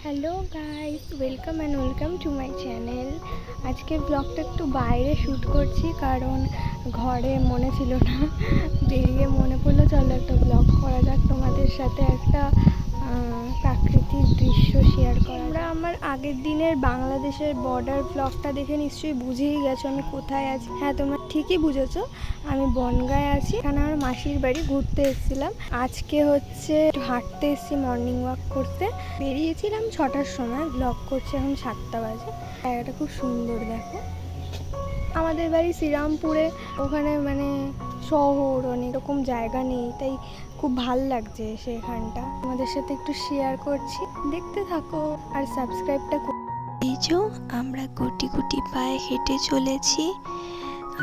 Hello guys, welcome to my channel. আজকে ব্লগটা একটু বাইরে শ্যুট করছি কারণ ঘরে মনে ছিল না, বেরিয়ে মনে পড়লো চলো একটা ব্লগ করা যাক, তোমাদের সাথে একটা প্রাকৃতিক দৃশ্য শেয়ার করা। আমরা আমার আগের দিনের বাংলাদেশের বর্ডার ব্লগটা দেখে নিশ্চয়ই বুঝেই গেছো আমি কোথায় আছি। হ্যাঁ, তোমরা ঠিকই বুঝেছো, আমি বনগাঁয় আছি। এখানে আমার মাসির বাড়ি, ঘুরতে এসেছিলাম। আজকে হচ্ছে হাঁটতে এসেছি, মর্নিং ওয়াক করতে বেরিয়েছিলাম 6টার সময়, ব্লগ করছি এখন 7টা বাজে। জায়গাটা খুব সুন্দর, দেখো। আমাদের বাড়ি শ্রীরামপুরে, ওখানে মানে শহর, অনেক রকম জায়গা নেই, তাই খুব ভাল লাগছে সেখানটা। আমাদের সাথে একটু শেয়ার করছি, দেখতে থাকো আর সাবস্ক্রাইবটা। এই যে আমরা গুটি গুটি পায়ে হেঁটে চলেছি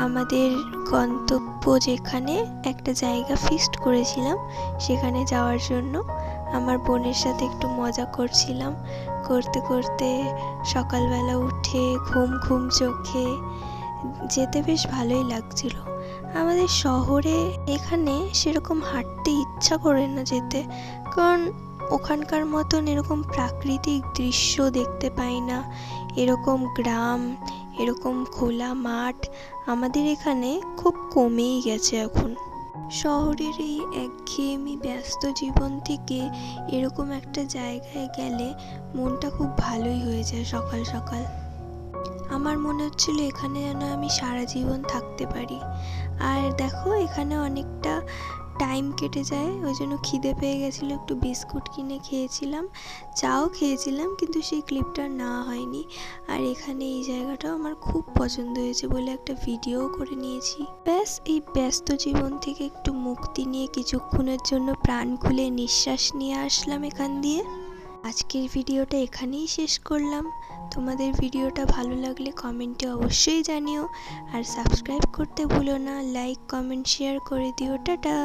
আমাদের গন্তব্য, যেখানে একটা জায়গা ফিক্সড করেছিলাম সেখানে যাওয়ার জন্য। আমার বোনের সাথে একটু মজা করছিলাম, করতে করতে সকালবেলা উঠে ঘুম ঘুম চোখে যেতে বেশ ভালোই লাগছিল। আমাদের শহরে এখানে সেরকম হাঁটতে ইচ্ছা করে না যেতে, কারণ ওখানকার মতন এরকম প্রাকৃতিক দৃশ্য দেখতে পাই না, এরকম গ্রাম, এরকম খোলা মাঠ আমাদের এখানে খুব কমেই গেছে এখন। শহরের এই একঘেয়েমি ব্যস্ত জীবন থেকে এরকম একটা জায়গায় গেলে মনটা খুব ভালোই হয়ে যায়। সকাল সকাল আমার মনে হচ্ছিল এখানে যেন আমি সারা জীবন থাকতে পারি। আর দেখো এখানে অনেকটা টাইম কেটে যায়, ওই জন্য খিদে পেয়ে গেছিলো, একটু বিস্কুট কিনে খেয়েছিলাম, চাও খেয়েছিলাম, কিন্তু সেই ক্লিপটা না হয়নি। আর এখানে এই জায়গাটাও আমার খুব পছন্দ হয়েছে বলে একটা ভিডিও করে নিয়েছি। ব্যাস, এই ব্যস্ত জীবন থেকে একটু মুক্তি নিয়ে কিছুক্ষণের জন্য প্রাণ খুলে নিঃশ্বাস নিয়ে আসলাম এখান দিয়ে। আজকের ভিডিওটা এখানেই শেষ করলাম। তোমাদের ভিডিওটা ভালো লাগলে কমেন্টে অবশ্যই জানিও, আর সাবস্ক্রাইব করতে ভুলো না। লাইক, কমেন্ট, শেয়ার করে দিও। টাটা।